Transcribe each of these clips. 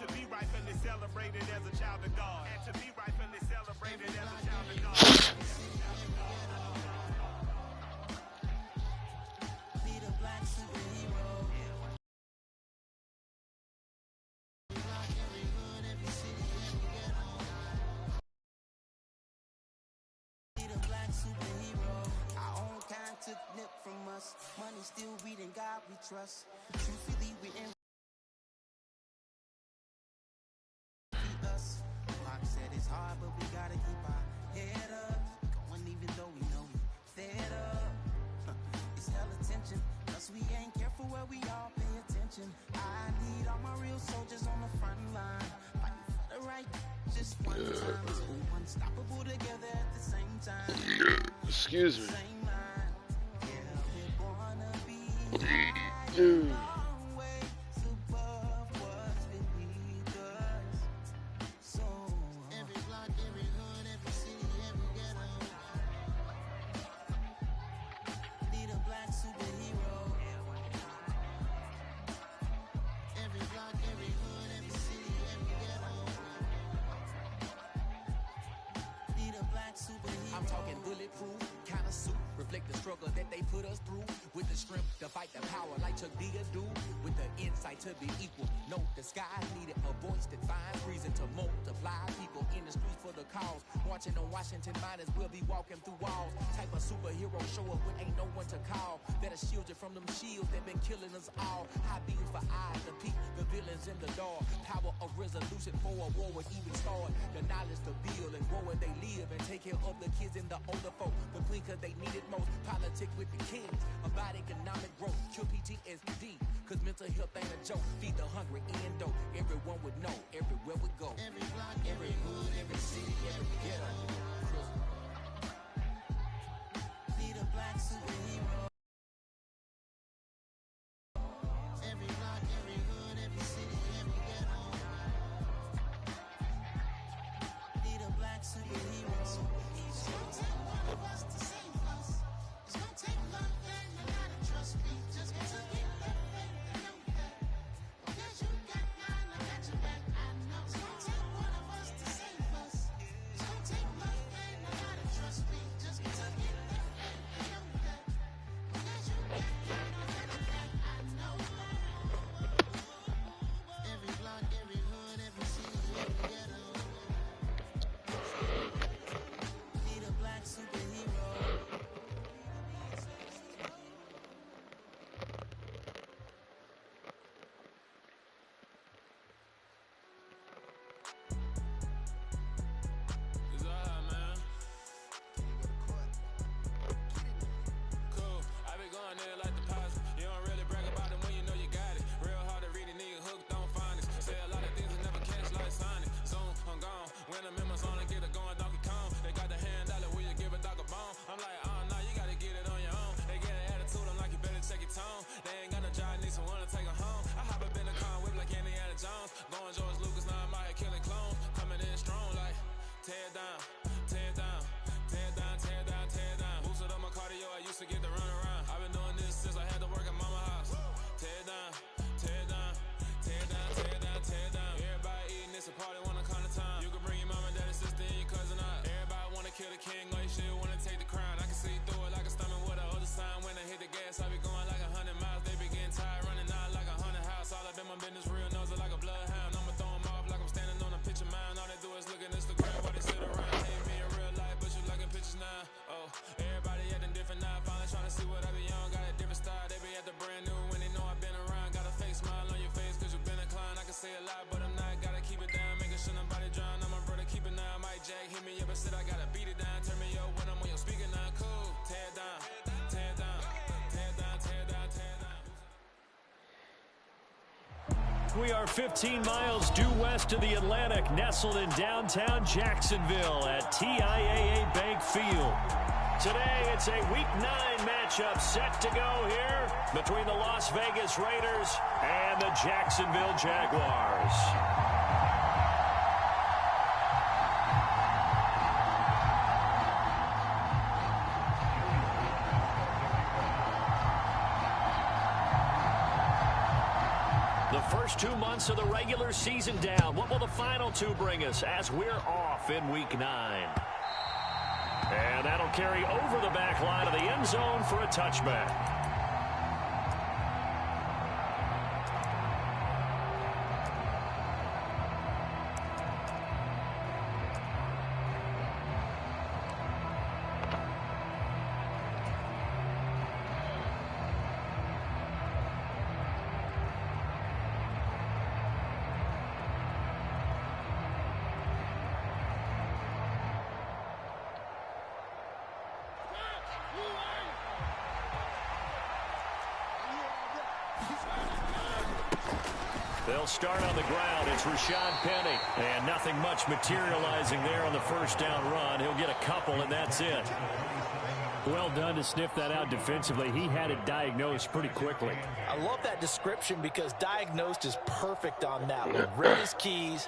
to be rightfully celebrated as a child of God. And to be rightfully celebrated as a child of God. Be the black superhero. Every hood, every city, every ghetto. Be the black superhero. Our own kind took nip from us. Money still reading God we trust. Truthfully we in us. Rock said it's hard, but we gotta keep our head up. Going even though we know we fed up. It's hell attention. Plus we ain't careful where we all pay attention. I need all my real soldiers on the front line. Fighting for the right just one time. We're unstoppable together at the same time. Excuse me. I'm talking bulletproof, kind of suit, reflect the struggle that they put us through. With the strength to fight the power like Chuck D do. With the insight to be equal, no disguise needed. A voice that finds reason to multiply. People in the streets for the cause. Marching on Washington miners, we'll be walking through walls. Type of superhero show up when ain't no one to call. That'll shield you from them shields that been killing us all. High beams for eyes to peek the villains in the dark. Power of resolution for a war would even start. The knowledge to build and grow where they live and take care of the kids and the older folk. The clean cause they need it most. Politics with the kings. About economic growth. Cure PTSD. Cause mental health ain't a joke. Feed the hungry and dope. Everyone would know. Everywhere we go. Every block, every hood, every city, every ghetto. Be the black superhero. Every block, every hood, every city, every ghetto. Be the black superhero. It's gonna take one of us to save us. It's gonna take love and a lot of trust me. Just to get that faith and know that. Because you got mine, I got your back. I know it's gonna take one of us to save us. It's gonna take love and a lot of trust me. Just to get that faith and know that. Because you got mine, I got your back. I know. Every block, every hood, every city, every ghetto. Be the black superhero. It's alright, man. Cool. I be going there like the positive. You don't really brag about it when you know you got it. Real hard to read a nigga hooked on finance. Say a lot of things and never catch like Sonic. Soon I'm gone. When I'm in my zone, I get it going Donkey Kong. They got the hand dollar, will you give a dog a bone? I'm like, oh no, you gotta get it on your own. They get an attitude, I'm like, you better check your tone. They ain't got no job, need someone to take her home. I hop up in the car, whip like Indiana Jones. Going George Lucas, now I'm out here killing clones. Coming in strong like, tear down, tear down, tear down, tear down, tear down. Boosted up my cardio, I used to get the run around. I've been doing this since I had to work at mama house. Tear down, tear down, tear down, tear down, tear down. Everybody eating this a party, wanna come to time. You can bring your mom and daddy, sister, and your cousin out. Everybody wanna kill the king, like shit, wanna take the crown. I can see through it like a stomach with a other sign. When I hit the gas, I be going like 100 miles. They be getting tired, running out like 100 house. All up in my business, real nose like a bloodhound. I'ma throw 'em off like I'm standing on a picture mound. All they do is look at Instagram while they sit around. Hate me in real life, but you liking pictures now. Oh, everybody acting different now. Finally trying to see what I be on. Got a different style, they be at the brand new when they know I've been around. Got a fake smile on your face cause you been inclined. I can say a lot, but I'm not. Gotta keep it down, making sure nobody drown. I'm a brother, keep it now. Mike Jack hit me up and said I gotta beat it down. Turn me up when I'm on your speaker now. Cool, tear down, tear down, tear down, tear down, tear down. We are 15 miles due west of the Atlantic, nestled in downtown Jacksonville at TIAA Bank Field. Today, it's a Week 9 matchup set to go here between the Las Vegas Raiders and the Jacksonville Jaguars. The first 2 months of the regular season down. What will the final 2 bring us as we're off in Week 9? And that'll carry over the back line of the end zone for a touchback. They'll start on the ground. It's Rashad Penny. And nothing much materializing there on the first down run. He'll get a couple, and that's it. Well done to sniff that out defensively. He had it diagnosed pretty quickly. I love that description because diagnosed is perfect on that one. Read his keys,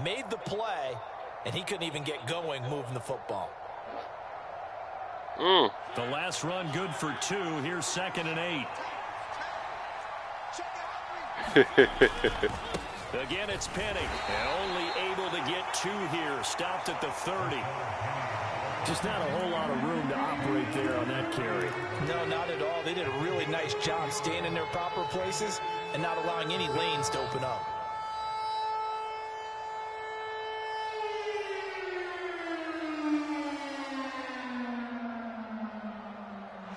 made the play, and he couldn't even get going moving the football. The last run good for 2. Here's 2nd and 8. Again, it's Penny, and only able to get 2 here. Stopped at the 30. Just not a whole lot of room to operate there on that carry. No, not at all. They did a really nice job staying in their proper places and not allowing any lanes to open up.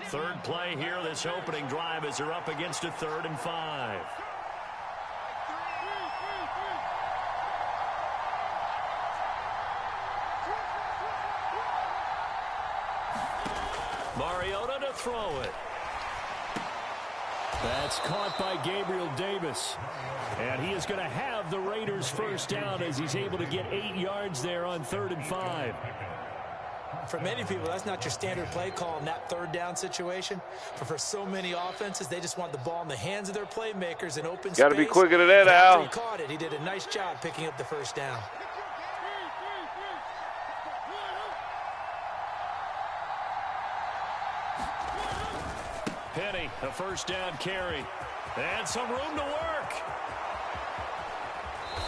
Third play here, this opening drive, as they're up against a 3rd and 5. Mariota to throw it. That's caught by Gabriel Davis. And he is going to have the Raiders first down as he's able to get 8 yards there on 3rd and 5. For many people, that's not your standard play call in that 3rd down situation. But for so many offenses, they just want the ball in the hands of their playmakers in open space. Got to be quicker than that, Al. He caught it. He did a nice job picking up the first down. Penny, a first down carry. And some room to work.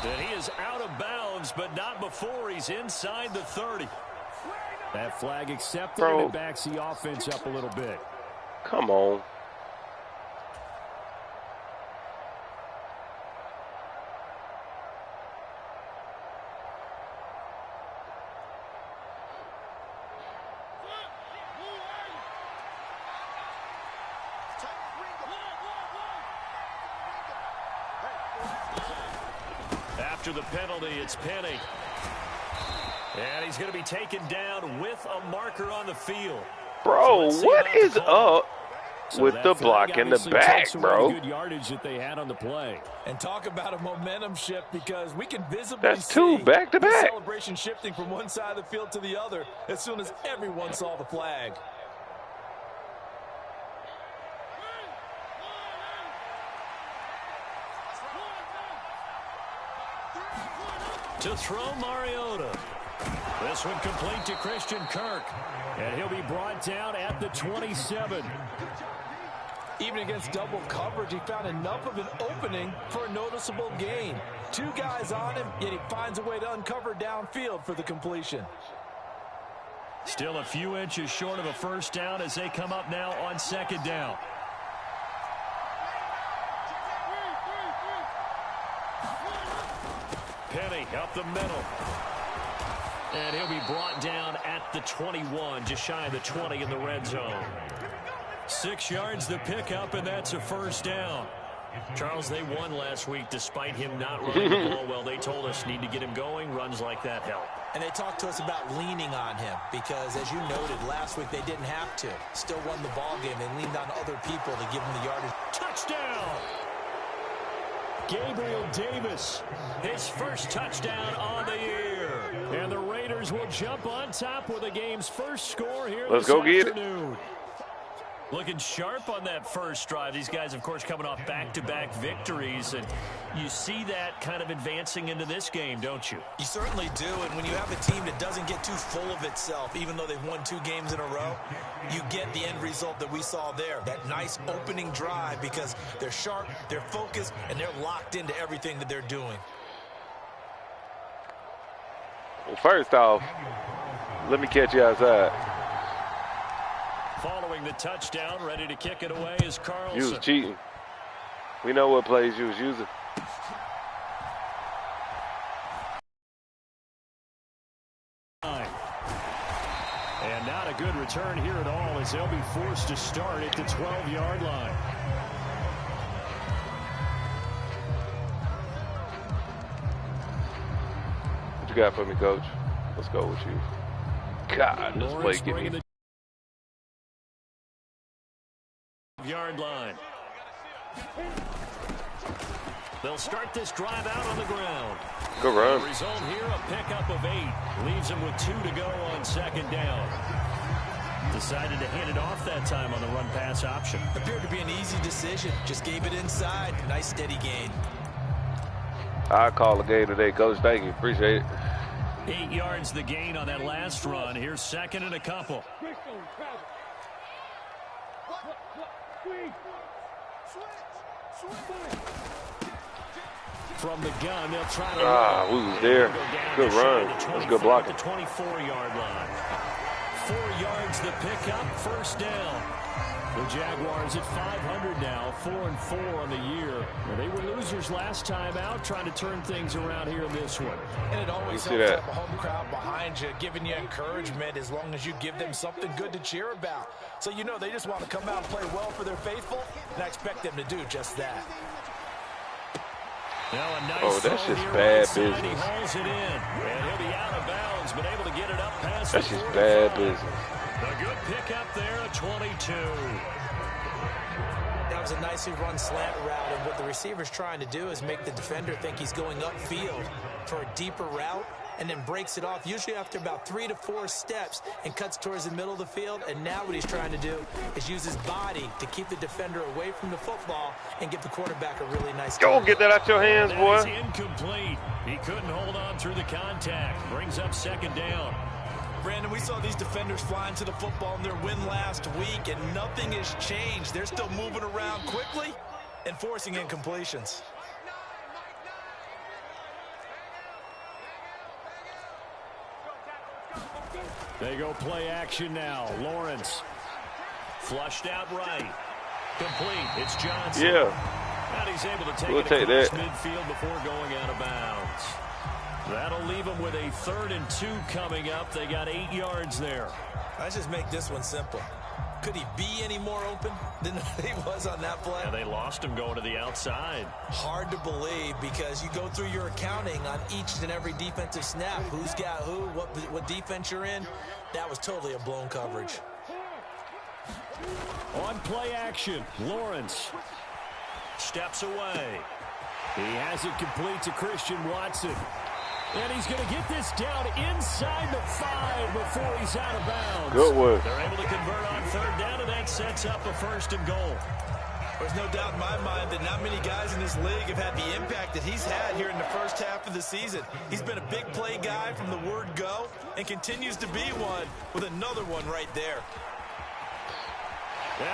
And he is out of bounds, but not before he's inside the 30. That flag accepted, and it backs the offense up a little bit. Come on. After the penalty, it's Penny. And he's going to be taken down with a marker on the field. Bro, what is up with the block in the back, bro? Good yardage that they had on the play. And talk about a momentum shift, because we can visibly That's 2 back to back. Celebration shifting from one side of the field to the other as soon as everyone saw the flag. To throw Mariota. This one complete to Christian Kirk. And he'll be brought down at the 27. Even against double coverage, he found enough of an opening for a noticeable gain. 2 guys on him, yet he finds a way to uncover downfield for the completion. Still a few inches short of a first down as they come up now on 2nd down. Penny up the middle. And he'll be brought down at the 21, just shy of the 20 in the red zone. 6 yards the pickup, and that's a first down. Charles, they won last week despite him not running the ball well. They told us need to get him going. Runs like that help. And they talked to us about leaning on him because, as you noted, last week they didn't have to. Still won the ball game. They leaned on other people to give him the yardage. Touchdown! Gabriel Davis, his first touchdown on the year. And the Raiders will jump on top with the game's first score here Let's this go get afternoon. Looking sharp on that first drive. These guys, of course, coming off back-to-back victories, and you see that kind of advancing into this game, don't you? You certainly do, and when you have a team that doesn't get too full of itself, even though they've won 2 games in a row, you get the end result that we saw there, that nice opening drive, because they're sharp, they're focused, and they're locked into everything that they're doing. Well, first off, let me catch you outside. Following the touchdown, ready to kick it away is Carlson. You was cheating. We know what plays you was using. And not a good return here at all, as they'll be forced to start at the 12-yard line. What you got for me, Coach? Let's go with you. God, this play give me. Yard line. They'll start this drive out on the ground. Good run. The result here, a pickup of 8. Leaves them with 2 to go on second down. Decided to hand it off that time on the run-pass option. Appeared to be an easy decision. Just gave it inside. Nice steady gain. I'll call the game today, Coach. Thank you. Appreciate it. 8 yards the gain on that last run. Here's second and a couple. From the gun, they'll try to we was there. Good run. That's good blocking. The 24-yard line. 4 yards the pickup, first down. The Jaguars at 500 now, 4-4 on the year. They were losers last time out, trying to turn things around here in this one. And it always helps to have a home crowd behind you, giving you encouragement as long as you give them something good to cheer about. So you know they just want to come out and play well for their faithful, and I expect them to do just that. Now a nice oh, that's just bad business. He hauls it in, and he'll be out of bounds, but able to get it up past that's the just 45. bad business. A good pickup there at 22. That was a nicely run slant route, and what the receiver's trying to do is make the defender think he's going upfield for a deeper route, and then breaks it off, usually after about 3 to 4 steps, and cuts towards the middle of the field. And now what he's trying to do is use his body to keep the defender away from the football and give the quarterback a really nice Go get that out your hands, boy. That is incomplete. He couldn't hold on through the contact. Brings up second down. Brandon, we saw these defenders flying to the football in their win last week, and nothing has changed. They're still moving around quickly and forcing incompletions. They go play action now. Lawrence flushed out right. Complete. It's Johnson. Yeah. And he's able to take it across midfield before going out of bounds. That'll leave them with a 3rd and 2 coming up. They got 8 yards there. Let's just make this one simple. Could he be any more open than he was on that play? Yeah, they lost him going to the outside. Hard to believe, because you go through your accounting on each and every defensive snap. Who's got who, what defense you're in. That was totally a blown coverage. On play action, Lawrence steps away. He has it complete to Christian Watson. And he's going to get this down inside the 5 before he's out of bounds. Good one. They're able to convert on 3rd down, and that sets up a 1st and goal. There's no doubt in my mind that not many guys in this league have had the impact that he's had here in the first half of the season. He's been a big play guy from the word go, and continues to be one with another one right there.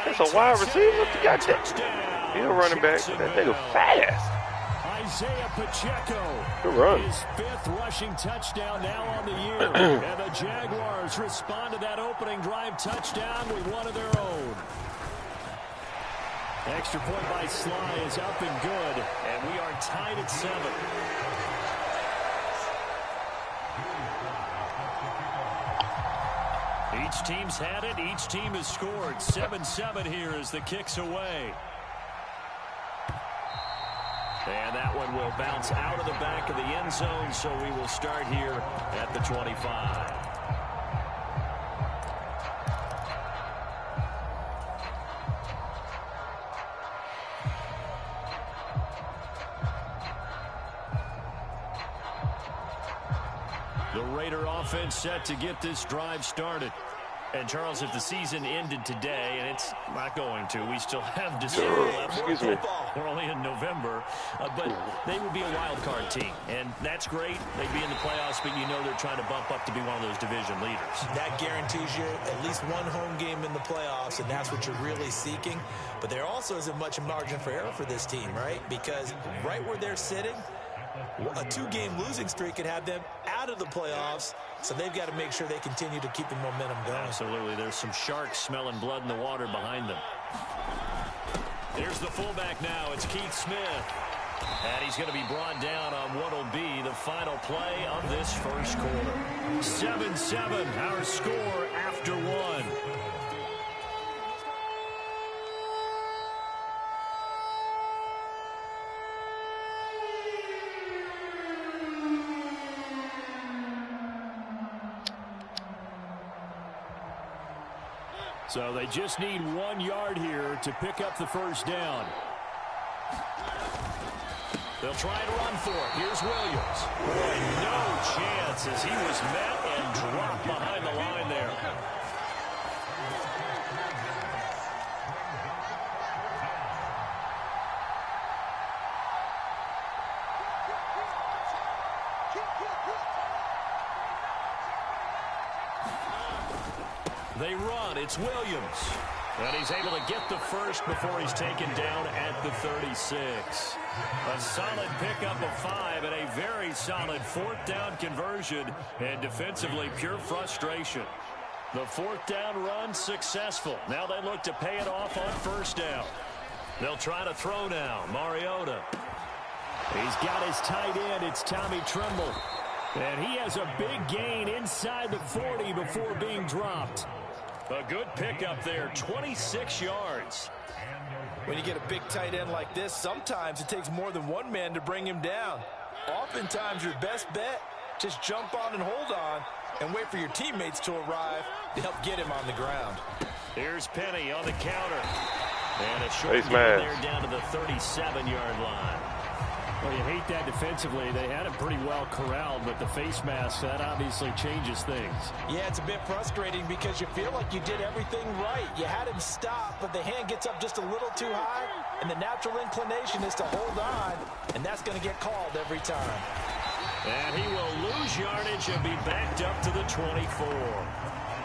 That's a wide receiver. Touchdown. He's a running back. That nigga fast. Isaiah Pacheco. Good run. His 5th rushing touchdown now on the year. And the Jaguars respond to that opening drive touchdown with one of their own. Extra point by Sly is up and good. And we are tied at 7. Each team's had it. Each team has scored. 7-7 here as the kick's away. And that one will bounce out of the back of the end zone, so we will start here at the 25. The Raider offense set to get this drive started. And, Charles, if the season ended today, and it's not going to, we still have December left. Excuse me. We're only in November, but they would be a wild card team, and that's great. They'd be in the playoffs, but you know they're trying to bump up to be one of those division leaders. That guarantees you at least one home game in the playoffs, and that's what you're really seeking. But there also isn't much margin for error for this team, right? Because right where they're sitting, a 2-game losing streak could have them out of the playoffs, so they've got to make sure they continue to keep the momentum going. Absolutely. There's some sharks smelling blood in the water behind them. Here's the fullback now. It's Keith Smith. And he's going to be brought down on what will be the final play of this first quarter. 7-7, our score after one. So they just need 1 yard here to pick up the first down. They'll try and run for it. Here's Williams. Boy, no chance as he was met and dropped behind the line there. They run. It's Williams. And he's able to get the first before he's taken down at the 36. A solid pickup of 5 and a very solid 4th down conversion. And defensively, pure frustration. The 4th down run successful. Now they look to pay it off on first down. They'll try to throw now. Mariota. He's got his tight end. It's Tommy Tremble. And he has a big gain inside the 40 before being dropped. A good pickup there, 26 yards. When you get a big tight end like this, sometimes it takes more than one man to bring him down. Oftentimes, your best bet, just jump on and hold on and wait for your teammates to arrive to help get him on the ground. Here's Penny on the counter. And a short Face gain mask. there down to the 37-yard line. Well, you hate that defensively. They had him pretty well corralled, but the face mask, that obviously changes things. Yeah, it's a bit frustrating because you feel like you did everything right. You had him stop, but the hand gets up just a little too high, and the natural inclination is to hold on, and that's going to get called every time. And he will lose yardage and be backed up to the 24.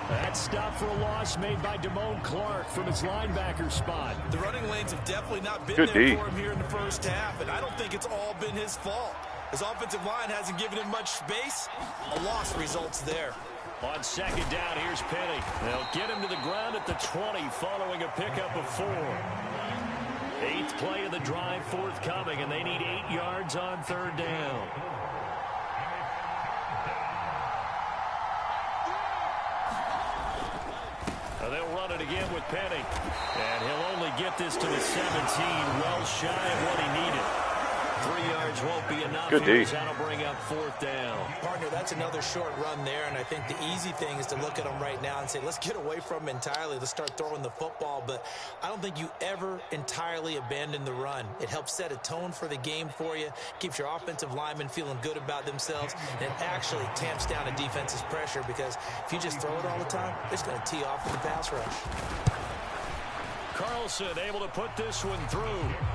That stop for a loss made by Damone Clark from his linebacker spot. The running lanes have definitely not been Good there D. for him here in the first half, and I don't think it's all been his fault. His offensive line hasn't given him much space. A loss results there. On second down, here's Penny. They'll get him to the ground at the 20 following a pickup of 4. 8th play of the drive forthcoming, and they need 8 yards on 3rd down. They'll run it again with Penny. And he'll only get this to the 17, well shy of what he needed. 3 yards won't be enough. Good D. That'll bring up 4th down. Partner, that's another short run there, and I think the easy thing is to look at him right now and say, let's get away from him entirely. Let's start throwing the football, but I don't think you ever entirely abandon the run. It helps set a tone for the game for you, keeps your offensive linemen feeling good about themselves, and it actually tamps down a defense's pressure because if you just throw it all the time, it's going to tee off with the pass rush. Carlson able to put this one through.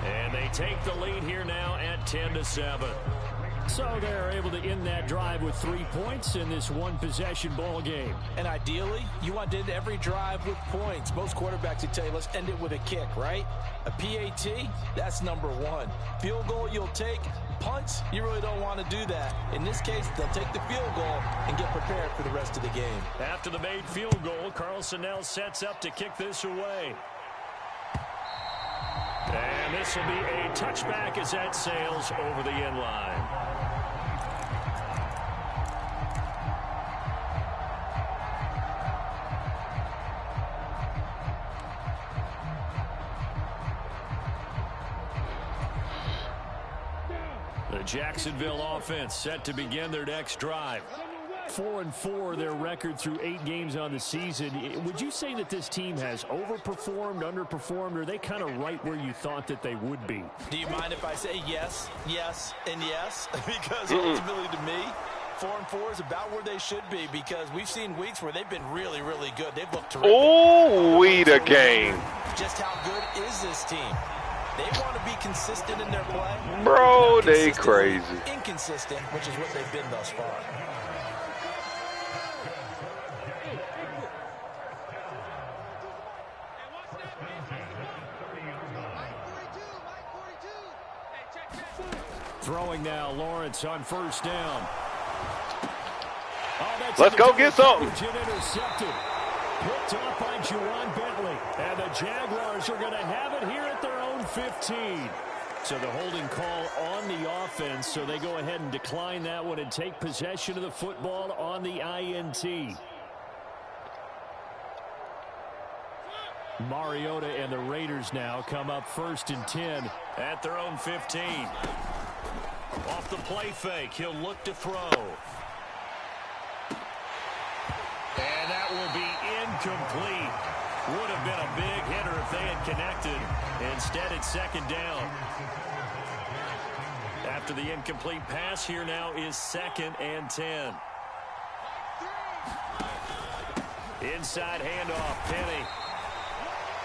And they take the lead here now at 10-7. So they're able to end that drive with 3 points in this one-possession ball game. And ideally, you want to end every drive with points. Most quarterbacks would tell you, let's end it with a kick, right? A PAT, that's number 1. Field goal you'll take. Punts, you really don't want to do that. In this case, they'll take the field goal and get prepared for the rest of the game. After the made field goal, Carlson now sets up to kick this away. And this will be a touchback as that sails over the end line. The Jacksonville offense set to begin their next drive. 4-4 their record through 8 games on the season. Would you say that this team has overperformed, underperformed, or are they kind of right where you thought that they would be? Do you mind if I say yes, yes, and yes? Because ultimately to me, 4-4 is about where they should be because we've seen weeks where they've been really, really good. They've looked terrific. Oh, we the game. Just how good is this team? They want to be consistent in their play. Bro, they crazy. Inconsistent, which is what they've been thus far. Throwing now, Lawrence on first down. Oh, let's go get something. Intercepted. Picked off by Juwan Bentley. And the Jaguars are going to have it here at their own 15. So the holding call on the offense, so they go ahead and decline that one and take possession of the football on the INT. Mariota and the Raiders now come up 1st and 10 at their own 15. Off the play fake, he'll look to throw. And that will be incomplete. Would have been a big hitter if they had connected. Instead, it's 2nd down. After the incomplete pass, here now is 2nd and 10. Inside handoff, Penny.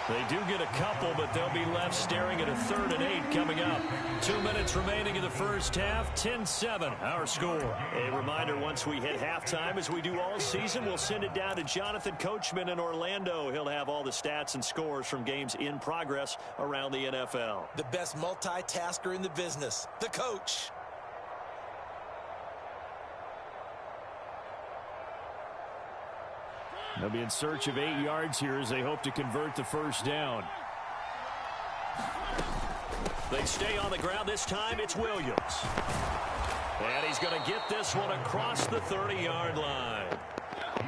They do get a couple, but they'll be left staring at a 3rd and 8 coming up. 2 minutes remaining in the first half. 10-7, our score. A reminder, once we hit halftime, as we do all season, we'll send it down to Jonathan Coachman in Orlando. He'll have all the stats and scores from games in progress around the NFL. The best multitasker in the business, the coach. They'll be in search of 8 yards here as they hope to convert the first down. They stay on the ground. This time it's Williams. And he's going to get this one across the 30-yard line.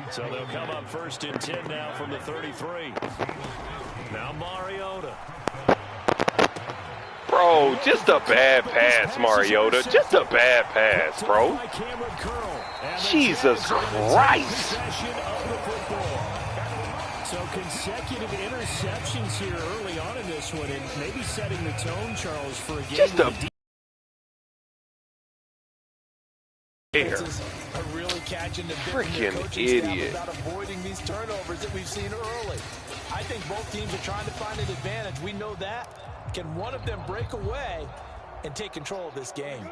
So they'll come up 1st and 10 now from the 33. Now Mariota. Bro, just a bad pass, Mariota. Just a bad pass, bro. Jesus Christ. So consecutive interceptions here early on in this one, and maybe setting the tone, Charles, for a game. Just a really catching the freaking idiot about avoiding these turnovers that we've seen early. I think both teams are trying to find an advantage. We know that. Can one of them break away and take control of this game?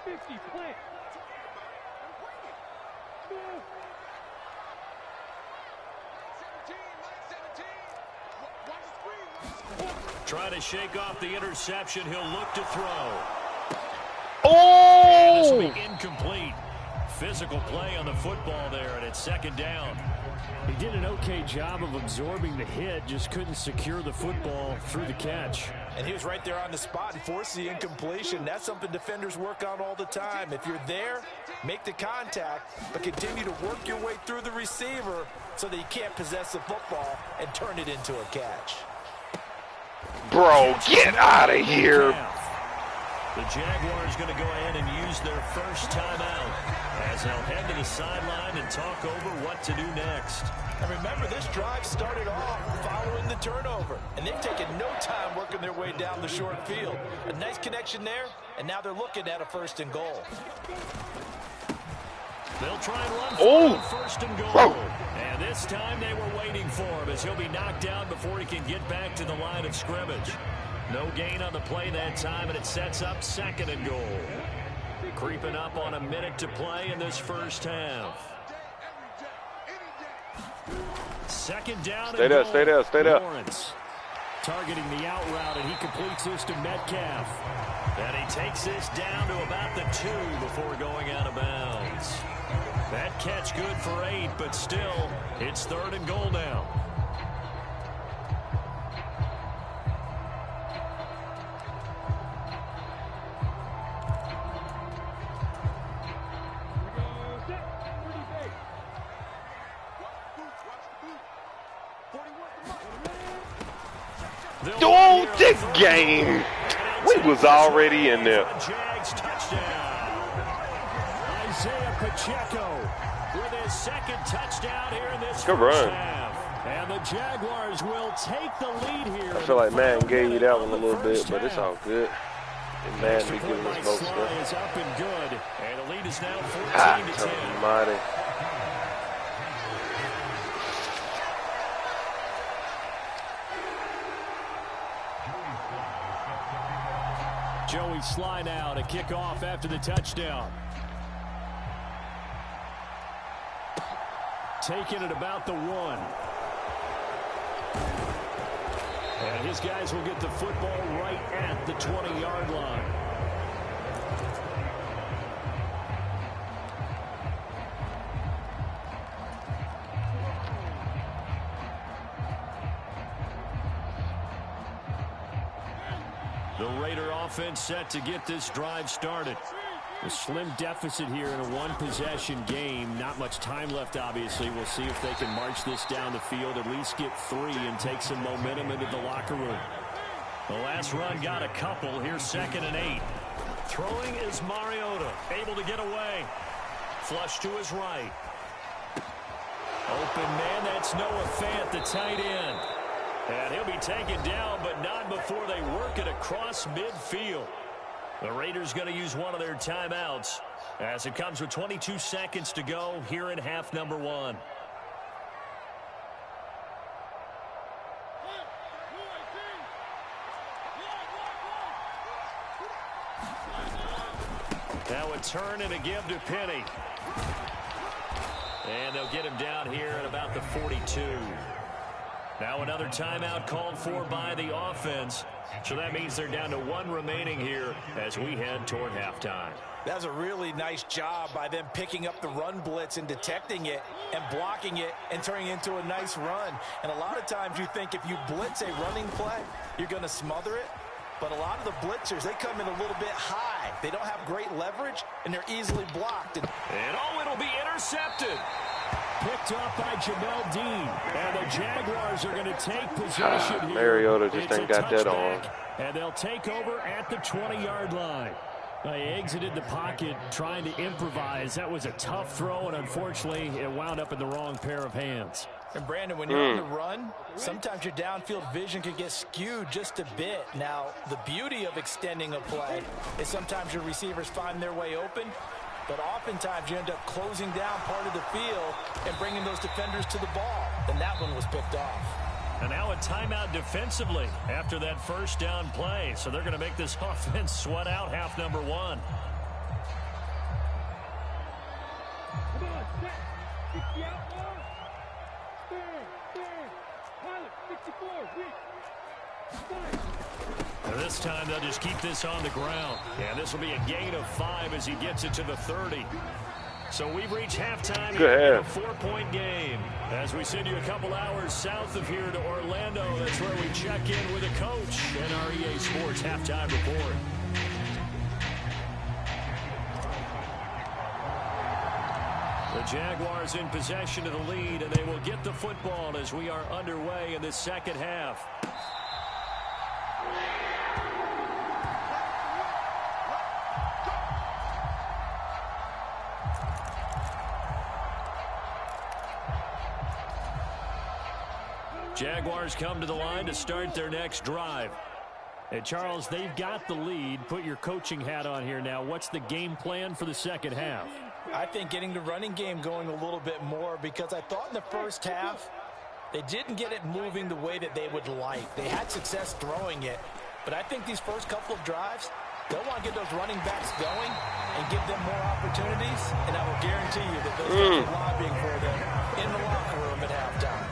50 plant. Trying to shake off the interception. He'll look to throw. Oh! And this will be incomplete. Physical play on the football there, and it's 2nd down. He did an okay job of absorbing the hit, just couldn't secure the football through the catch. And he was right there on the spot and forced the incompletion. That's something defenders work on all the time. If you're there, make the contact, but continue to work your way through the receiver so that you can't possess the football and turn it into a catch. Bro, get out of here. The Jaguars going to go ahead and use their first timeout as they'll head to the sideline and talk over what to do next. And remember, this drive started off following the turnover, and they've taken no time working their way down the short field. A nice connection there, and now they're looking at a 1st and goal. They'll try and run for 1st and goal. And this time they were waiting for him as he'll be knocked down before he can get back to the line of scrimmage. No gain on the play that time, and it sets up 2nd and goal. Creeping up on a minute to play in this first half. 2nd down. Stay there, stay there, stay there. Lawrence targeting the out route, and he completes this to Metcalf. And he takes this down to about the 2 before going out of bounds. That catch good for 8, but still, it's 3rd and goal now. Oh, this game. We was already in there. Jags touchdown. Isaiah Pacheco with his 2nd touchdown here in this first half. And the Jaguars will take the lead here. I feel like Madden gave you that one a little bit, but it's all good. Man, we giving us both stuff. Is up and good, and the lead is now 14-10. Almighty. Joey Sly now to kick off after the touchdown. Taking it about the 1. And his guys will get the football right at the 20-yard line. The Raider offense set to get this drive started. A slim deficit here in a one-possession game. Not much time left, obviously. We'll see if they can march this down the field, at least get 3 and take some momentum into the locker room. The last run got a couple. Here's 2nd and 8. Throwing is Mariota, able to get away. Flush to his right. Open man, that's Noah Fant, the tight end. And he'll be taken down, but not before they work it across midfield. The Raiders going to use one of their timeouts as it comes with 22 seconds to go here in half number 1. Now a turn and a give to Penny. And they'll get him down here at about the 42. Now another timeout called for by the offense. So that means they're down to 1 remaining here as we head toward halftime. That was a really nice job by them picking up the run blitz and detecting it and blocking it and turning it into a nice run. And a lot of times you think if you blitz a running play, you're going to smother it. But a lot of the blitzers, they come in a little bit high. They don't have great leverage, and they're easily blocked. And it'll be intercepted. Picked up by Jamel Dean. And the Jaguars are going to take possession here. Mariota just ain't got that on. And they'll take over at the 20-yard line. They exited the pocket trying to improvise. That was a tough throw, and unfortunately, it wound up in the wrong pair of hands. And Brandon, when you're on the run, sometimes your downfield vision can get skewed just a bit. Now, the beauty of extending a play is sometimes your receivers find their way open, but oftentimes you end up closing down part of the field and bringing those defenders to the ball. And that one was picked off. And now a timeout defensively after that first down play. So they're going to make this offense sweat out half number 1. Come on, set. 60 out more. Pilot, 64, and this time they'll just keep this on the ground. And this will be a gain of 5 as he gets it to the 30. So we've reached halftime in a 4-point game. As we send you a couple hours south of here to Orlando, that's where we check in with a coach and our EA Sports halftime report. The Jaguars in possession of the lead, and they will get the football as we are underway in the second half. Jaguars come to the line to start their next drive. And Charles, they've got the lead. Put your coaching hat on here now. What's the game plan for the second half? I think getting the running game going a little bit more, because I thought in the first half they didn't get it moving the way that they would like. They had success throwing it, but I think these first couple of drives, they'll want to get those running backs going and give them more opportunities, and I will guarantee you that those guys are lobbying for them in the locker room at halftime.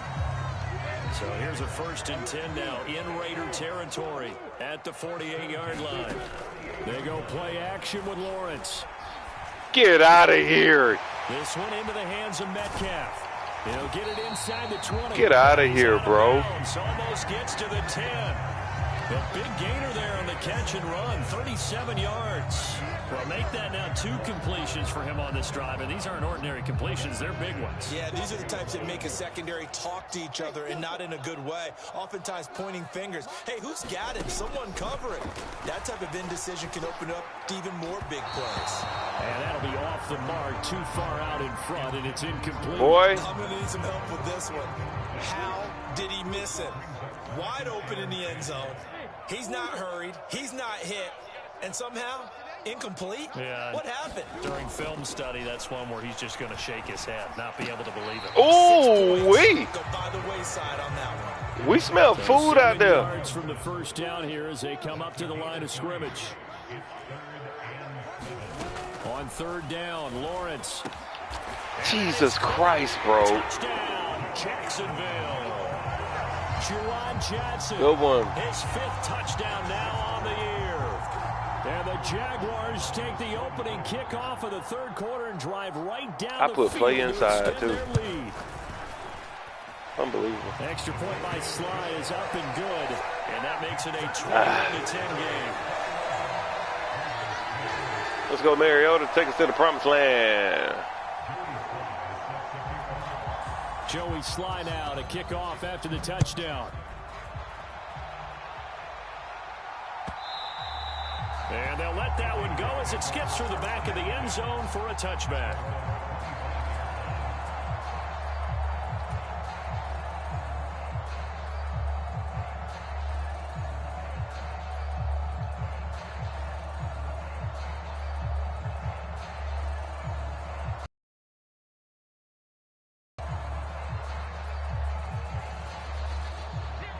So here's a 1st and 10 now in Raider territory at the 48-yard line. They go play action with Lawrence. Get out of here. This one into the hands of Metcalf. He'll get it inside the 20. Get out of here, bro. Almost gets to the 10. A big gainer there on the catch and run, 37 yards. Well, make that now 2 completions for him on this drive, and these aren't ordinary completions. They're big ones. Yeah, these are the types that make a secondary talk to each other, and not in a good way. Oftentimes pointing fingers. Hey, who's got it? Someone cover it. That type of indecision can open up to even more big plays. And that'll be off the mark, too far out in front, and it's incomplete. Boy. I'm going to need some help with this one. How did he miss it? Wide open in the end zone. He's not hurried. He's not hit. and somehow incomplete? Yeah. What happened? During film study, that's one where he's just going to shake his head, not be able to believe it. Ooh, we go by the wayside on that one. We smell food out there. 7 yards from the first down here as they come up to the line of scrimmage. On third down, Lawrence. Jesus Christ, bro. Touchdown, Jacksonville. Juwan Johnson. Good one. His 5th touchdown now on the year. And the Jaguars take the opening kickoff of the third quarter and drive right down I the put field play to inside, extend too. their lead. Unbelievable. Extra point by Sly is up and good, and that makes it a 21-10 game. Let's go, Mariota. Take us to the promised land. Joey Sly now to kick off after the touchdown. And they'll let that one go as it skips through the back of the end zone for a touchback.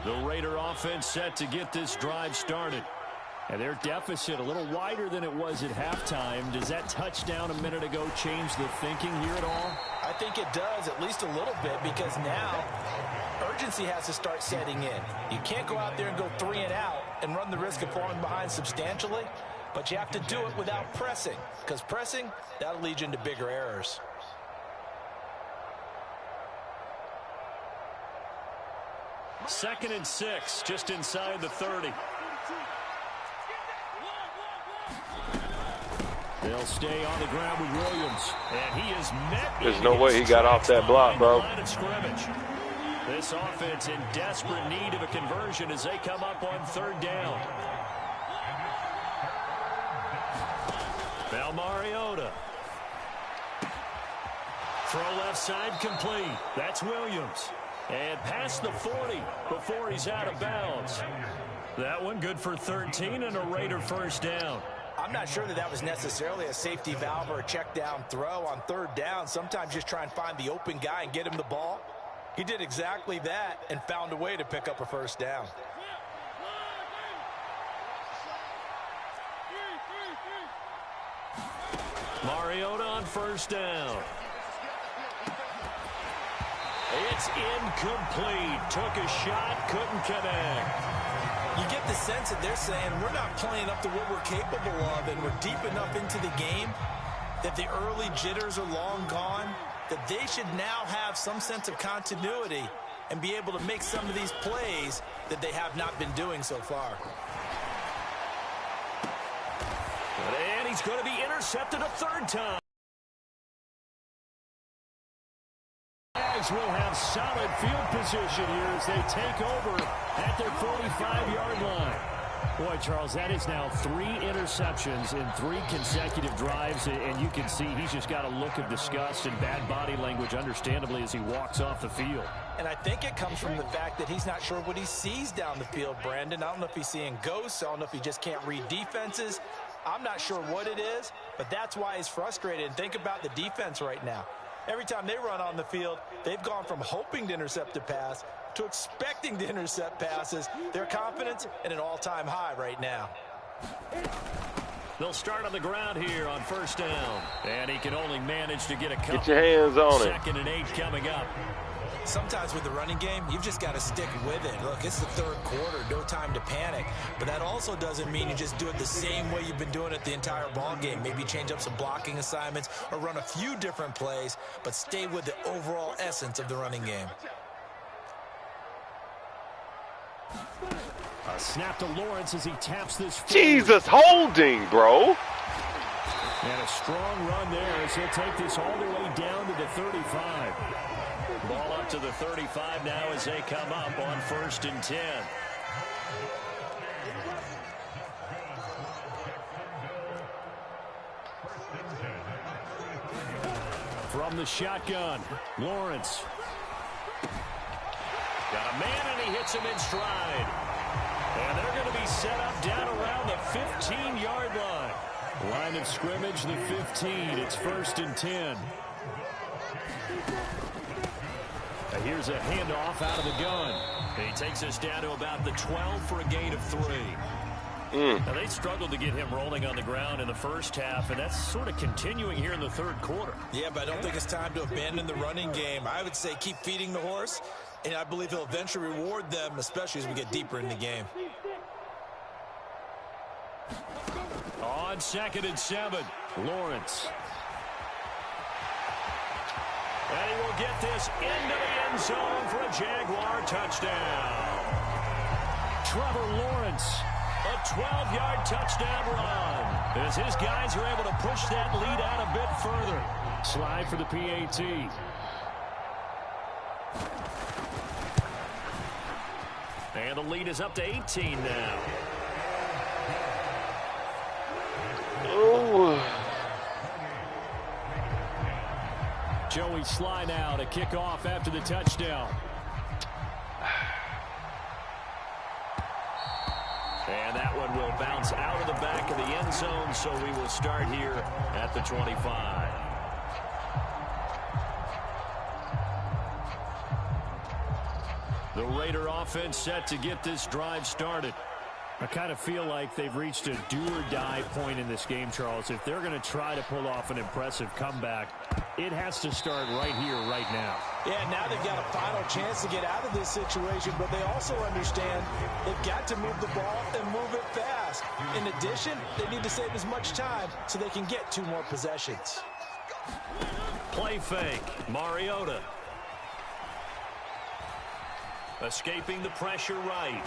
The Raider offense set to get this drive started. And their deficit a little wider than it was at halftime. Does that touchdown a minute ago change the thinking here at all? I think it does, at least a little bit, because now urgency has to start setting in. You can't go out there and go 3 and out and run the risk of falling behind substantially, but you have to do it without pressing, because pressing, that'll lead you into bigger errors. Second and 6, just inside the 30. They'll stay on the ground with Williams. And he is met. There's no way he got off that block, bro. This offense in desperate need of a conversion as they come up on third down. Now Mariota. Throw left side complete. That's Williams. And past the 40 before he's out of bounds. That one good for 13 and a Raider first down. I'm not sure that that was necessarily a safety valve or a check down throw on third down. Sometimes just try and find the open guy and get him the ball. He did exactly that and found a way to pick up a first down. Mariota on first down. It's incomplete. Took a shot, couldn't connect. You get the sense that they're saying we're not playing up to what we're capable of, and we're deep enough into the game that the early jitters are long gone, that they should now have some sense of continuity and be able to make some of these plays that they have not been doing so far. And he's going to be intercepted a third time. Will have solid field position here as they take over at their 45-yard line. Boy, Charles, that is now 3 interceptions in 3 consecutive drives, and you can see he's just got a look of disgust and bad body language, understandably, as he walks off the field. And I think it comes from the fact that he's not sure what he sees down the field, Brandon. I don't know if he's seeing ghosts. I don't know if he just can't read defenses. I'm not sure what it is, but that's why he's frustrated. And think about the defense right now. Every time they run on the field, they've gone from hoping to intercept a pass to expecting to intercept passes. Their confidence at an all-time high right now. They'll start on the ground here on first down. And he can only manage to get a couple. Get your hands on it. 2nd and 8 coming up. Sometimes with the running game, you've just got to stick with it. Look, it's the third quarter, no time to panic. But that also doesn't mean you just do it the same way you've been doing it the entire ball game. Maybe change up some blocking assignments or run a few different plays, but stay with the overall essence of the running game. A snap to Lawrence as he taps this forward. Jesus, holding, bro. And a strong run there as he'll take this all the way down to the 35. Ball up to the 35 now as they come up on 1st and 10. From the shotgun, Lawrence. Got a man and he hits him in stride. And they're going to be set up down around the 15-yard line. Line of scrimmage, the 15. It's 1st and 10. Now here's a handoff out of the gun. He takes us down to about the 12 for a gain of 3. Now, they struggled to get him rolling on the ground in the first half, and that's sort of continuing here in the third quarter. Yeah, but I don't think it's time to abandon the running game. I would say keep feeding the horse, and I believe he'll eventually reward them, especially as we get deeper in the game. On 2nd and 7, Lawrence. And he will get this into the end zone for a Jaguar touchdown. Trevor Lawrence, a 12-yard touchdown run, as his guys are able to push that lead out a bit further. Slide for the PAT. And the lead is up to 18 now. Oh. Joey Sly now to kick off after the touchdown. And that one will bounce out of the back of the end zone, so we will start here at the 25. The Raider offense set to get this drive started. I kind of feel like they've reached a do-or-die point in this game, Charles. If they're going to try to pull off an impressive comeback, it has to start right here, right now. Yeah, now they've got a final chance to get out of this situation, but they also understand they've got to move the ball and move it fast. In addition, they need to save as much time so they can get 2 more possessions. Play fake, Mariota. Escaping the pressure right.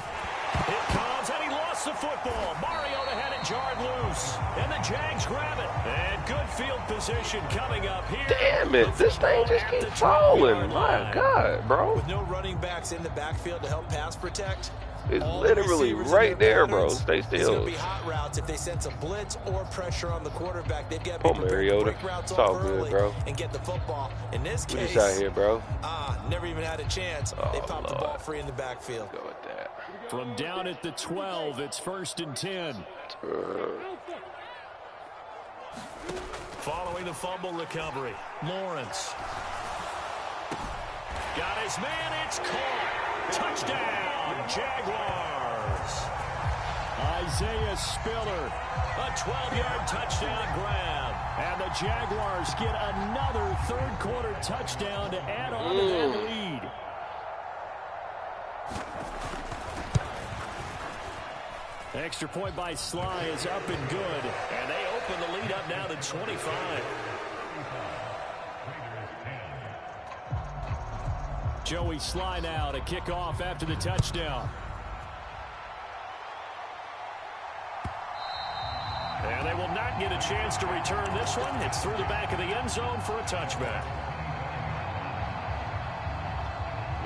It comes, and he lost the football. Mariota had it jarred loose, and the Jags grab it. And good field position coming up here. Damn it, this thing just keeps falling. My God, bro. With no running backs in the backfield to help pass protect, it's literally right there, bro. Stay still. It's going to be hot routes if they sense a blitz or pressure on the quarterback. They've got to Oh, be prepared Mariota. to break routes It's all off good, early bro. and get the football. In this We case, just out here, bro. never even had a chance. They popped the Lord. ball free in the backfield. Go with that. From down at the 12, it's 1st and 10. Following the fumble recovery, Lawrence. Got his man, it's caught. Touchdown, Jaguars. Isaiah Spiller, a 12-yard touchdown grab. And the Jaguars get another third-quarter touchdown to add on to that lead. Extra point by Sly is up and good. And they open the lead up now to 25. Joey Sly now to kick off after the touchdown. And they will not get a chance to return this one. It's through the back of the end zone for a touchback.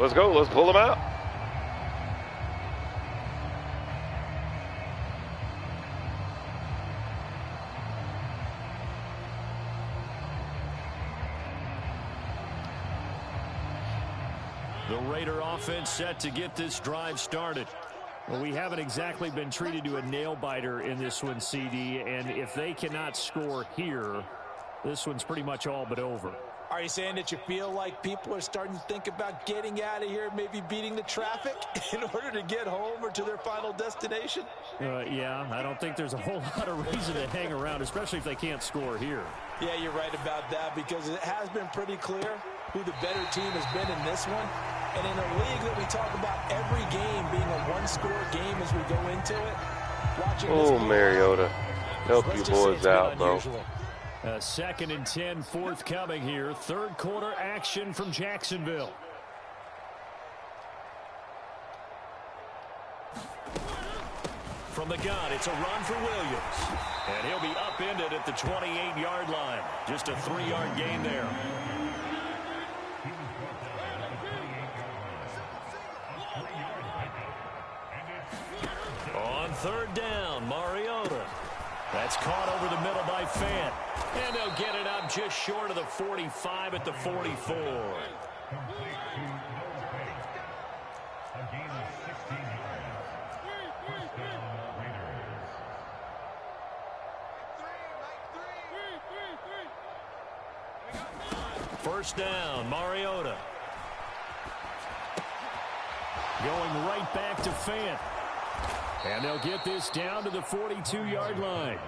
Let's go. Let's pull them out. The Raider offense set to get this drive started. Well, we haven't exactly been treated to a nail-biter in this one, CD, and if they cannot score here, this one's pretty much all but over. Are you saying that you feel like people are starting to think about getting out of here, maybe beating the traffic in order to get home or to their final destination? Yeah, I don't think there's a whole lot of reason to hang around, especially if they can't score here. Yeah, you're right about that, because it has been pretty clear who the better team has been in this one. And in a league that we talk about every game being a one-score game as we go into it, watching this game, Mariota. Help you boys out, bro. 2nd and 10 forthcoming here. Third quarter action from Jacksonville. From the gun, it's a run for Williams. And he'll be upended at the 28-yard line. Just a 3-yard gain there. On 3rd down, Mariota. That's caught over the middle by Fant. And they'll get it up just short of the 45 at the 44. First down, Mariota. Going right back to Fant. And they'll get this down to the 42-yard line.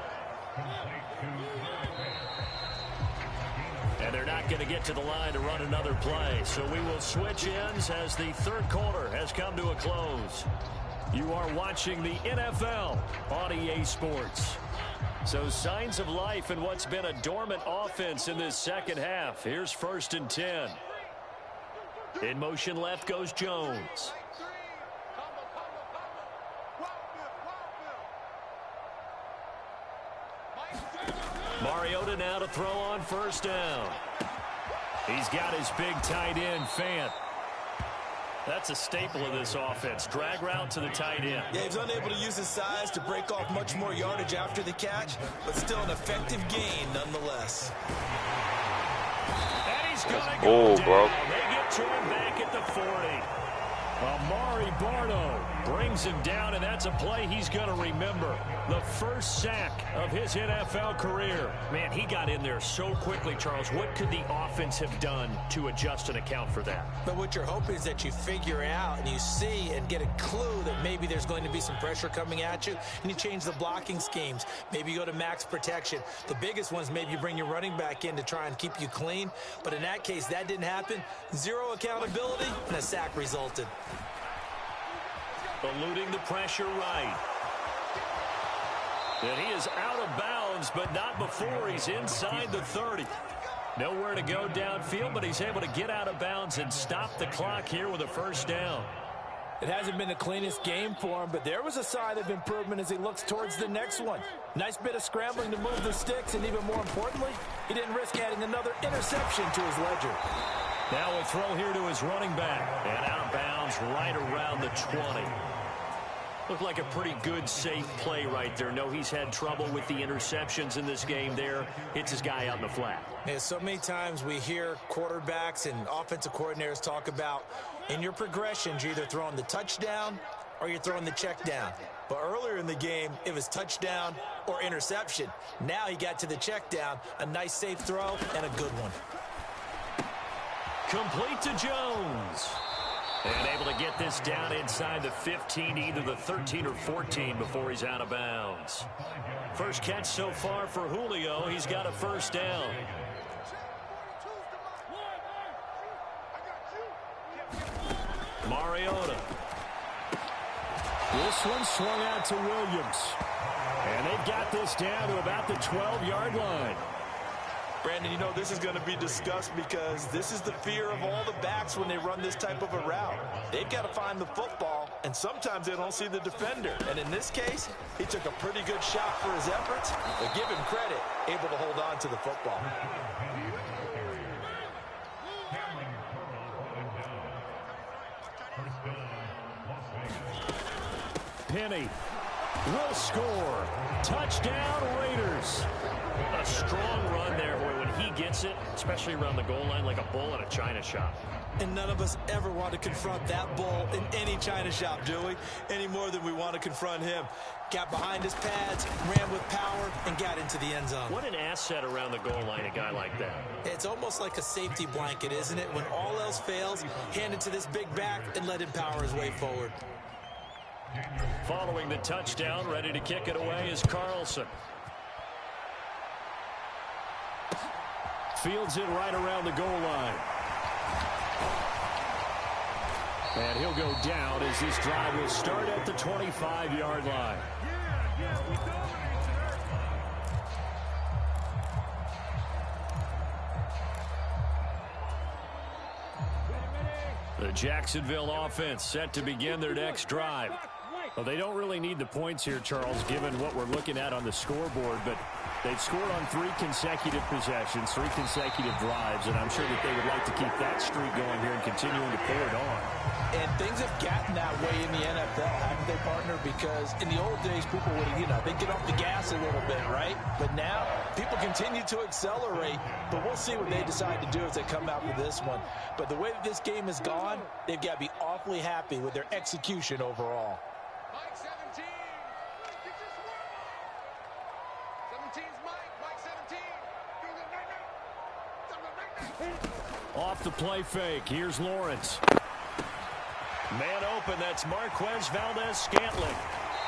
And they're not going to get to the line to run another play. So we will switch ends as the third quarter has come to a close. You are watching the NFL on EA Sports. So signs of life in what's been a dormant offense in this second half. Here's 1st and 10. In motion left goes Jones. Mariota now to throw on first down. He's got his big tight end, Fant. That's a staple of this offense. Drag route to the tight end. Yeah, he's unable to use his size to break off much more yardage after the catch, but still an effective gain nonetheless. And he's going to go down. Bro. They get to him back at the 40. Amari Barno brings him down, and that's a play he's going to remember. The first sack of his NFL career. Man, he got in there so quickly, Charles. What could the offense have done to adjust and account for that? But what you're hoping is that you figure out and you see and get a clue that maybe there's going to be some pressure coming at you, and you change the blocking schemes. Maybe you go to max protection. The biggest ones, maybe you bring your running back in to try and keep you clean. But in that case, that didn't happen. Zero accountability, and a sack resulted. Eluding the pressure right. And he is out of bounds, but not before he's inside the 30. Nowhere to go downfield, but he's able to get out of bounds and stop the clock here with a first down. It hasn't been the cleanest game for him, but there was a sign of improvement as he looks towards the next one. Nice bit of scrambling to move the sticks, and even more importantly, he didn't risk adding another interception to his ledger. Now a throw here to his running back. And out of bounds right around the 20. Looked like a pretty good, safe play right there. No, he's had trouble with the interceptions in this game there. Hits his guy out in the flat. Yeah, so many times we hear quarterbacks and offensive coordinators talk about in your progressions, you're either throwing the touchdown or you're throwing the check down. But earlier in the game, it was touchdown or interception. Now he got to the check down, a nice safe throw and a good one. Complete to Jones. And able to get this down inside the 15, either the 13 or 14 before he's out of bounds. First catch so far for Julio. He's got a first down. Mariota. This one swung out to Williams. And they've got this down to about the 12-yard line. Brandon, you know, this is going to be discussed because this is the fear of all the backs when they run this type of a route. They've got to find the football, and sometimes they don't see the defender. And in this case, he took a pretty good shot for his efforts, but give him credit, able to hold on to the football. Penny will score. Touchdown, Raiders. A strong run there, boy, when he gets it, especially around the goal line, like a bull in a china shop. And none of us ever want to confront that bull in any china shop, do we? Any more than we want to confront him. Got behind his pads, ran with power, and got into the end zone. What an asset around the goal line, a guy like that. It's almost like a safety blanket, isn't it? When all else fails, hand it to this big back and let him power his way forward. Following the touchdown, ready to kick it away is Carlson. Fields it right around the goal line. And he'll go down as this drive will start at the 25-yard line. The Jacksonville offense set to begin their next drive. Well, they don't really need the points here, Charles, given what we're looking at on the scoreboard, but they've scored on 3 consecutive possessions, 3 consecutive drives, and I'm sure that they would like to keep that streak going here and continuing to pull it on. And things have gotten that way in the NFL, haven't they, partner? Because in the old days, people would, they'd get off the gas a little bit, right? But now, people continue to accelerate, but we'll see what they decide to do as they come out with this one. But the way that this game has gone, they've got to be awfully happy with their execution overall. Mike 17. 17's Mike. Mike 17. Off the play fake. Here's Lawrence. Man open. That's Marquez Valdez-Scantling.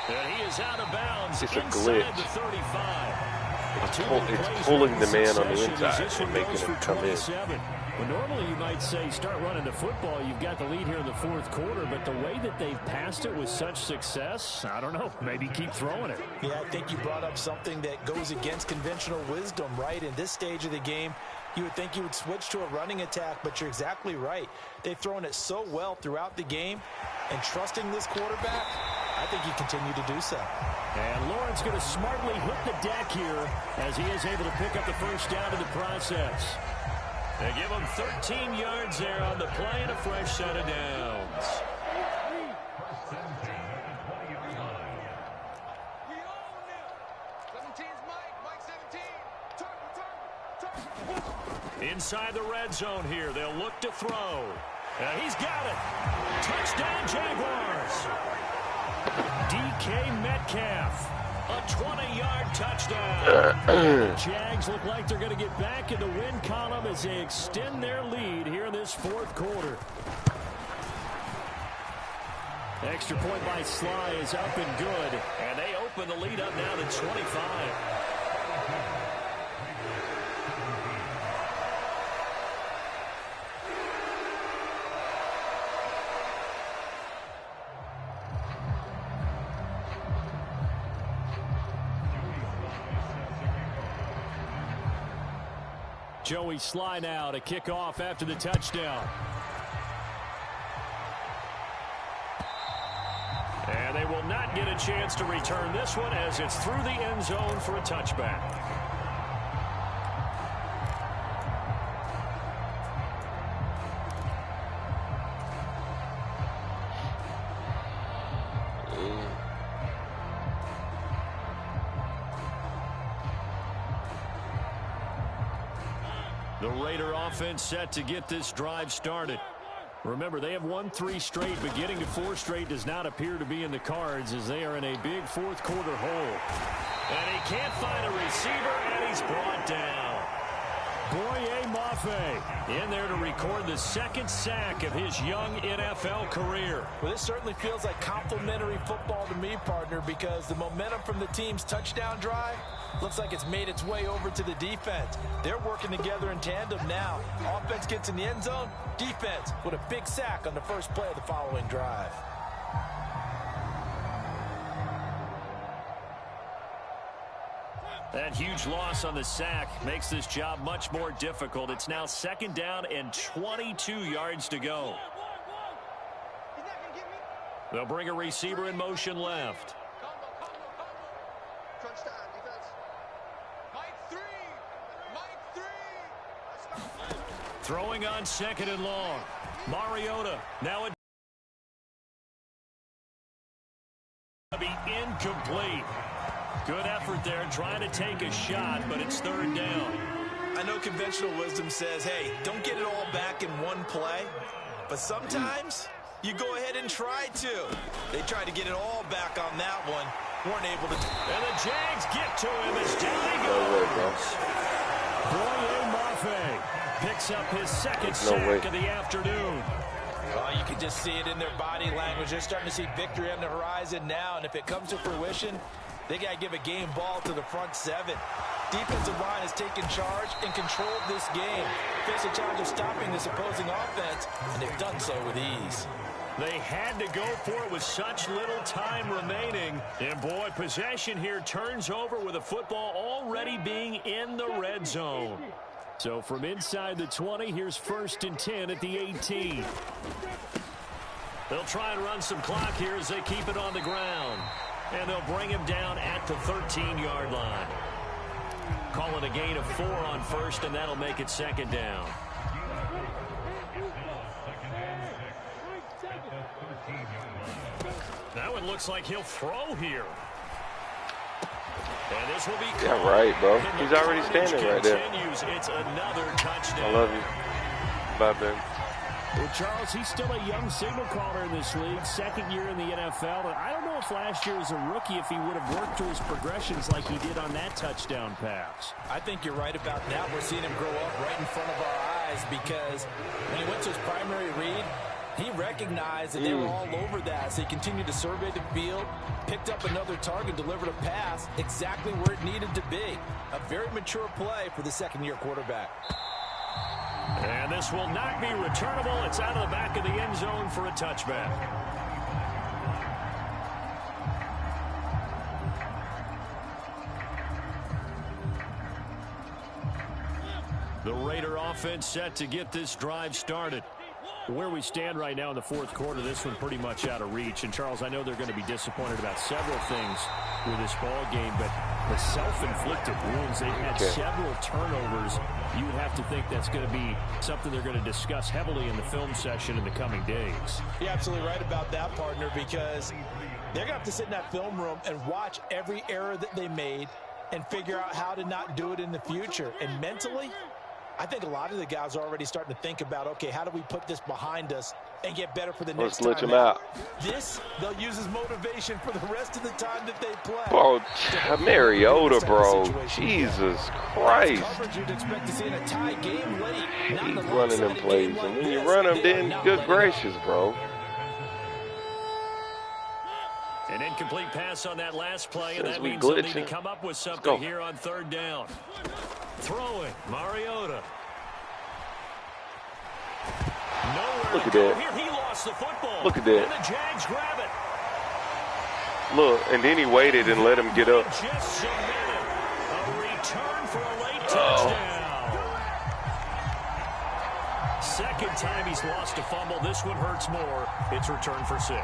And he is out of bounds. It's a inside glitch. the 35. It's pulling the man on the inside and making him come in. Well, normally you might say start running the football. You've got the lead here in the fourth quarter, but the way that they've passed it with such success, I don't know, maybe keep throwing it. Yeah, I think you brought up something that goes against conventional wisdom, right? In this stage of the game, you would think you would switch to a running attack, but you're exactly right. They've thrown it so well throughout the game, and trusting this quarterback, I think you continue to do so. And Lawrence going to smartly hit the deck here as he is able to pick up the first down in the process. They give him 13 yards there on the play and a fresh set of downs. Inside the red zone here, they'll look to throw. And he's got it. Touchdown, Jaguars. DK Metcalf, a 20-yard touchdown. The Jags look like they're going to get back in the win column as they extend their lead here in this fourth quarter. Extra point by Sly is up and good, and they open the lead up now to 25. Joey Sly now to kick off after the touchdown. And they will not get a chance to return this one as it's through the end zone for a touchback. The Raider offense set to get this drive started. Remember, they have won 3 straight, but getting to 4 straight does not appear to be in the cards as they are in a big fourth quarter hole. And he can't find a receiver, and he's brought down. Boye Mafe in there to record the second sack of his young NFL career. Well, this certainly feels like complimentary football to me, partner, because the momentum from the team's touchdown drive looks like it's made its way over to the defense. They're working together in tandem now. Offense gets in the end zone, defense with a big sack on the first play of the following drive. That huge loss on the sack makes this job much more difficult. It's now second down and 22 yards to go. They'll bring a receiver in motion left. Throwing on second and long. Mariota now be incomplete. Good effort there trying to take a shot, but it's third down. I know conventional wisdom says, hey, don't get it all back in one play, but sometimes you go ahead and try to. They tried to get it all back on that one, weren't able to. And the Jags get to him as down he goes. Boye Mafe picks up his second sack of the afternoon. Oh, you can just see it in their body language. They're starting to see victory on the horizon now, and if it comes to fruition, they got to give a game ball to the front 7. Defensive line has taken charge and controlled this game. Face a challenge of stopping this opposing offense, and they've done so with ease. They had to go for it with such little time remaining. And, boy, possession here turns over with the football already being in the red zone. So from inside the 20, here's 1st and 10 at the 18. They'll try and run some clock here as they keep it on the ground. And they'll bring him down at the 13-yard line. Call it a gain of 4 on 1st, and that'll make it second down. Now it looks like he'll throw here. And this will be yeah, right, bro. He's already standing right there. It's another touchdown. I love you. Bye, Ben. Well, Charles, he's still a young signal caller in this league, 2nd year in the NFL. And I don't know if last year as a rookie, if he would have worked through his progressions like he did on that touchdown pass. I think you're right about that. We're seeing him grow up right in front of our eyes. surprised because when he went to his primary read, he recognized that they were all over that. So he continued to survey the field, picked up another target, delivered a pass exactly where it needed to be. A very mature play for the second-year quarterback. And this will not be returnable. It's out of the back of the end zone for a touchback. The Raider offense set to get this drive started. Where we stand right now in the fourth quarter, this one pretty much out of reach. And, Charles, I know they're going to be disappointed about several things with this ball game, but the self-inflicted wounds, they've had several turnovers. You would have to think that's going to be something they're going to discuss heavily in the film session in the coming days. You're absolutely right about that, partner, because they're going to have to sit in that film room and watch every error that they made and figure out how to not do it in the future. And mentally, I think a lot of the guys are already starting to think about, okay, how do we put this behind us and get better for the next time? Let's glitch them out. This, they'll use as motivation for the rest of the time that they play. Bro, Mariota, bro. Jesus Christ. You'd expect to see in a tie game late. He's running them plays. And when you run them, then good gracious, bro. An incomplete pass on that last play, and that means they'll need to come up with something here on third down. Throwing, Mariota. Look at that. Here he lost the football. Look at that. And the Jags grab it. Look, and then he waited and let him get up. Just submitted. A return for a late touchdown. Second time he's lost a fumble. This one hurts more. It's returned for 6.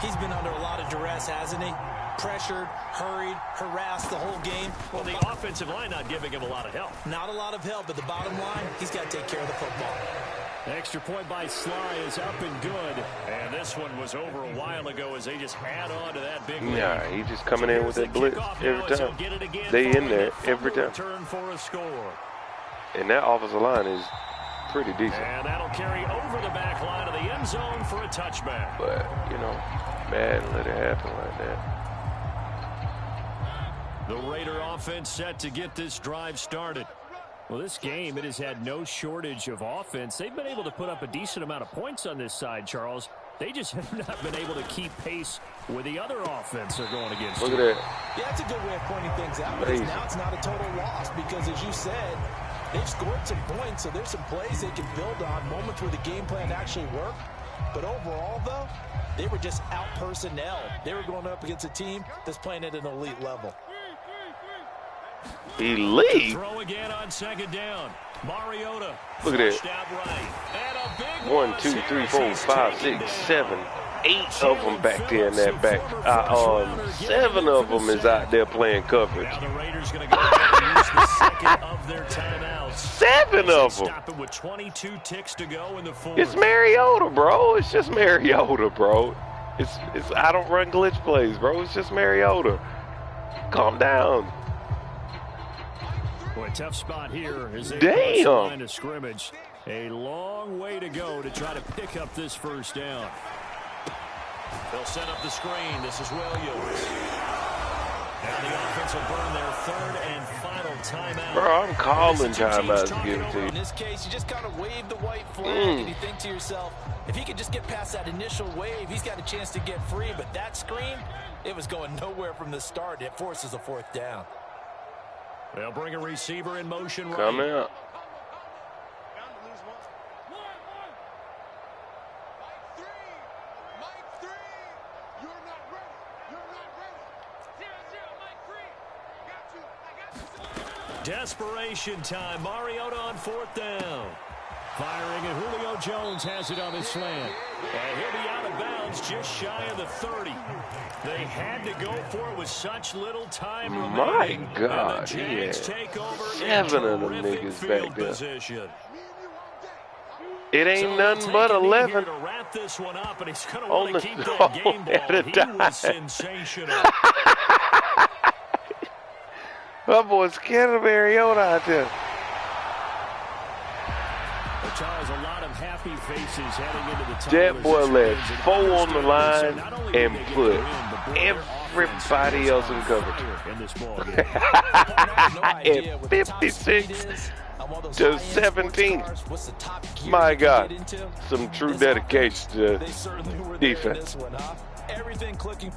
He's been under a lot of duress, hasn't he? Pressured, hurried, harassed the whole game. Well, the offensive line not giving him a lot of help. Not a lot of help, but the bottom line, he's got to take care of the football. Extra point by Sly is up and good. And this one was over a while ago as they just add on to that big lead. Nah, he just coming in with that blitz every time. They in there every time. Return for a score. And that offensive line is pretty decent. And that'll carry over the back line of the end zone for a touchback. But, you know, man, let it happen like that. The Raider offense set to get this drive started. Well, this game, it has had no shortage of offense. They've been able to put up a decent amount of points on this side, Charles. They just have not been able to keep pace with the other offense they're going against. Look at that. Yeah, that's a good way of pointing things out. Because now it's not a total loss because, as you said, they've scored some points, so there's some plays they can build on, moments where the game plan actually worked. But overall, though, they were just out-personnel. They were going up against a team that's playing at an elite level. Elite? Throw again on second down. Mariota. Look at that. Right. 1, 2, 3, 4, 5, 6, 7, 8 of them back there in that back. 7 of them is out there playing coverage. Now the Raiders going to go ahead and use the second of their timeouts. 7 of them. Stop it with 22 ticks to go in the fourth. It's Mariota, bro. It's just Mariota, bro. It's I don't run glitch plays, bro. It's just Mariota. Calm down. Boy, tough spot here as they cross the line of scrimmage. A long way to go to try to pick up this first down. They'll set up the screen. This is Williams. And the offense will burn their third and final timeout. Bro, I'm calling timeouts to give it to you. In this case, you just kind of wave the white flag and you think to yourself, if he could just get past that initial wave, he's got a chance to get free. But that screen, it was going nowhere from the start. It forces a fourth down. They'll bring a receiver in motion. Come out. Desperation time. Mariota on fourth down. Firing, and Julio Jones has it on his slant. And he'll be out of bounds just shy of the 30. They had to go for it with such little time remaining. My God, and the Jags take over 7 of them niggas back there. Position. It ain't nothing but 11. To wrap this one up, and he's going to On want to the keep that game ball. He was sensational. My boy scared of Mariota out there. Charles, a lot of happy faces heading into the time. That boy left 4 on the line and put everybody else in coverage. In this ball At 56. to 17. My God, some true dedication to defense. Everything clicking for